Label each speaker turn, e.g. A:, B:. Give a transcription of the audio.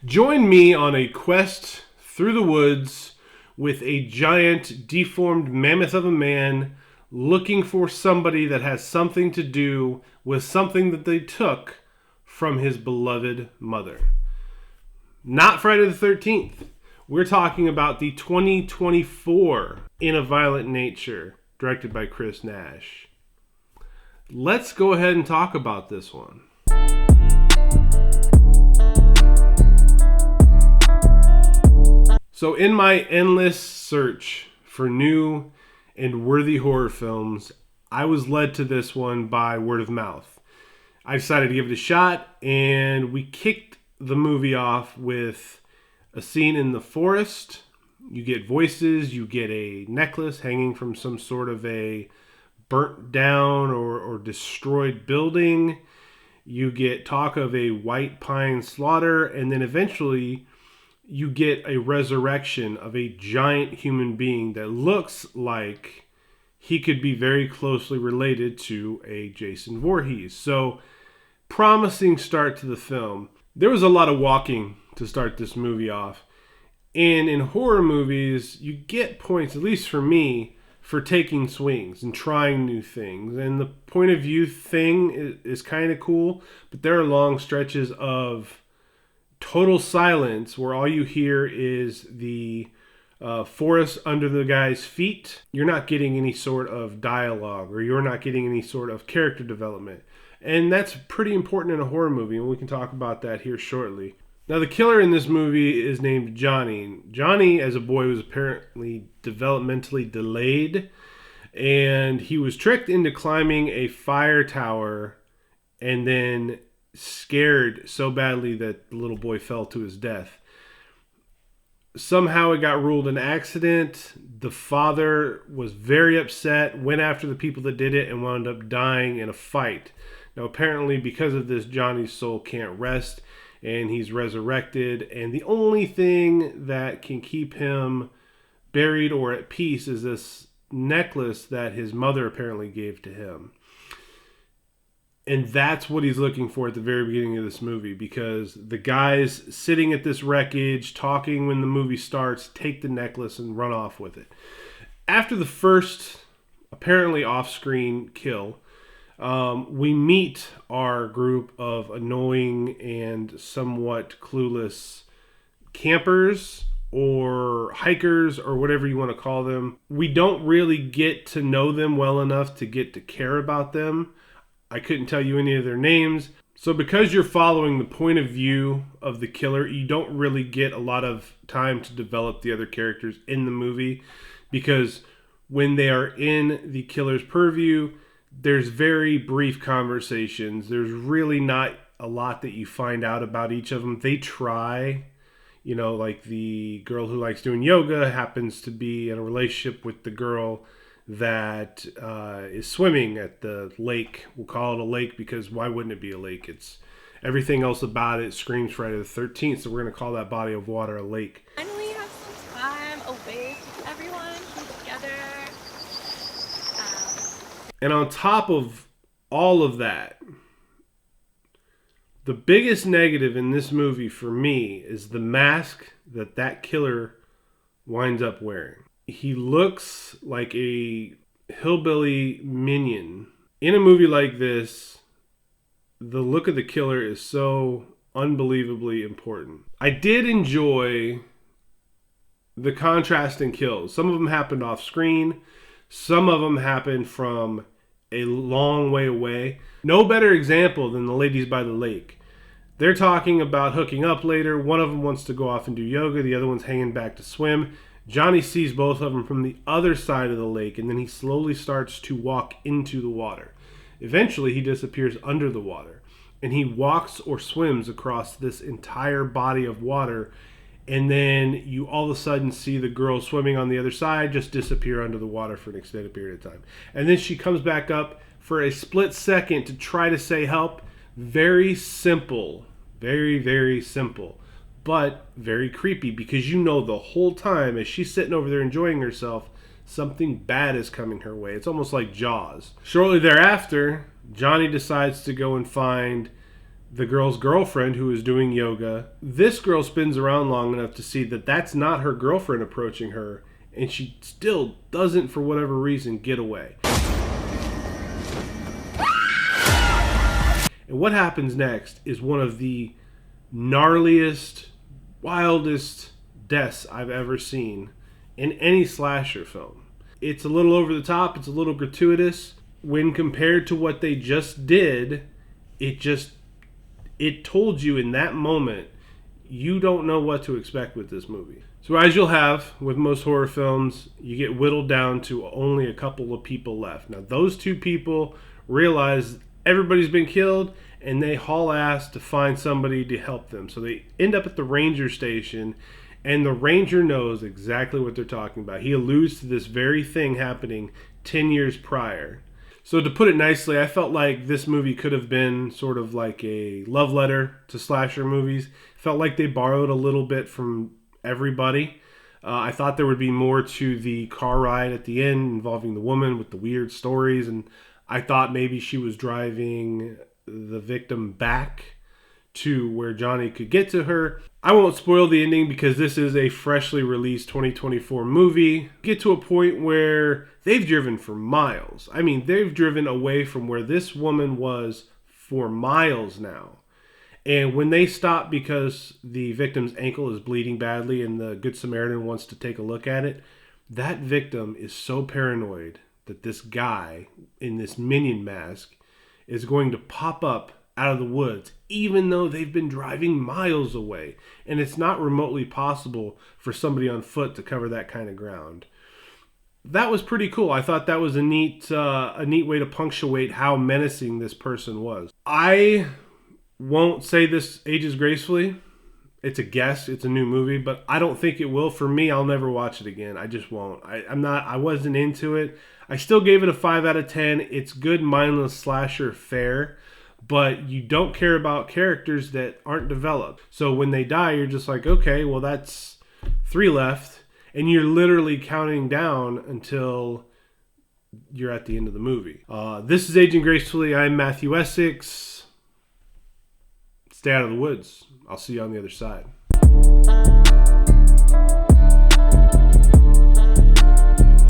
A: Join me on a quest through the woods with a giant, deformed mammoth of a man looking for somebody that has something to do with something that they took from his beloved mother. Not Friday the 13th. We're talking about the 2024 In a Violent Nature, directed by Chris Nash. Let's go ahead and talk about this one. So in my endless search for new and worthy horror films, I was led to this one by word of mouth. I decided to give it a shot, and we kicked the movie off with a scene in the forest. You get voices, you get a necklace hanging from some sort of a burnt down or destroyed building. You get talk of a white pine slaughter, and then eventually you get a resurrection of a giant human being that looks like he could be very closely related to a Jason Voorhees. So, promising start to the film. There was a lot of walking to start this movie off. And in horror movies, you get points, at least for me, for taking swings and trying new things. And the point of view thing is kind of cool, but there are long stretches of total silence where all you hear is the forest under the guy's feet. You're not getting any sort of dialogue, or you're not getting any sort of character development. And that's pretty important in a horror movie, and we can talk about that here shortly. Now, the killer in this movie is named Johnny. Johnny, as a boy, was apparently developmentally delayed, and he was tricked into climbing a fire tower and then scared so badly that the little boy fell to his death. Somehow it got ruled an accident. The father was very upset, went after the people that did it, and wound up dying in a fight. Now, apparently, because of this, Johnny's soul can't rest, and he's resurrected. And the only thing that can keep him buried or at peace is this necklace that his mother apparently gave to him. And that's what he's looking for at the very beginning of this movie, because the guys sitting at this wreckage, talking when the movie starts, take the necklace and run off with it. After the first, apparently off-screen kill, we meet our group of annoying and somewhat clueless campers or hikers or whatever you want to call them. We don't really get to know them well enough to get to care about them. I couldn't tell you any of their names. So because you're following the point of view of the killer, you don't really get a lot of time to develop the other characters in the movie, because when they are in the killer's purview, there's very brief conversations. There's really not a lot that you find out about each of them. They try, like the girl who likes doing yoga happens to be in a relationship with the girl that is swimming at the lake. We'll call it a lake because why wouldn't it be a lake? It's everything else about it screams Friday the 13th, so we're going to call that body of water a lake.
B: Finally have some time away from everyone, together.
A: And on top of all of that, the biggest negative in this movie for me is the mask that killer winds up wearing. He looks like a hillbilly minion. In a movie like this, the look of the killer is so unbelievably important. I did enjoy the contrasting kills. Some of them happened off screen. Some of them happened from a long way away. No better example than the ladies by the lake. They're talking about hooking up later. One of them wants to go off and do yoga. The other one's hanging back to swim. Johnny sees both of them from the other side of the lake, and then he slowly starts to walk into the water. Eventually, he disappears under the water, and he walks or swims across this entire body of water, and then you all of a sudden see the girl swimming on the other side just disappear under the water for an extended period of time. And then she comes back up for a split second to try to say help. Very simple. Very, very simple. But very creepy, because the whole time as she's sitting over there enjoying herself, something bad is coming her way. It's almost like Jaws. Shortly thereafter, Johnny decides to go and find the girl's girlfriend who is doing yoga. This girl spins around long enough to see that that's not her girlfriend approaching her, and she still doesn't, for whatever reason, get away. And what happens next is one of the gnarliest, wildest deaths I've ever seen in any slasher film. It's a little over the top, it's a little gratuitous. When compared to what they just did, it told you in that moment, you don't know what to expect with this movie. So as you'll have with most horror films, you get whittled down to only a couple of people left. Now those two people realize everybody's been killed, and they haul ass to find somebody to help them. So they end up at the ranger station, and the ranger knows exactly what they're talking about. He alludes to this very thing happening 10 years prior. So to put it nicely, I felt like this movie could have been sort of like a love letter to slasher movies. Felt like they borrowed a little bit from everybody. I thought there would be more to the car ride at the end involving the woman with the weird stories, and I thought maybe she was driving the victim back to where Johnny could get to her. I won't spoil the ending because this is a freshly released 2024 movie. Get to a point where they've driven for miles. I mean, they've driven away from where this woman was for miles now. And when they stop because the victim's ankle is bleeding badly and the Good Samaritan wants to take a look at it, that victim is so paranoid that this guy in this minion mask is going to pop up out of the woods, even though they've been driving miles away. And it's not remotely possible for somebody on foot to cover that kind of ground. That was pretty cool. I thought that was a neat way to punctuate how menacing this person was. I won't say this ages gracefully. It's a guess. It's a new movie, but I don't think it will. For me, I'll never watch it again. I just won't. I wasn't into it. I still gave it a 5 out of 10. It's good, mindless slasher fare, but you don't care about characters that aren't developed. So when they die, you're just like, okay, well, that's 3 left, and you're literally counting down until you're at the end of the movie. This is Aging Gracefully. I'm Matthew Essex. Stay out of the woods. I'll see you on the other side.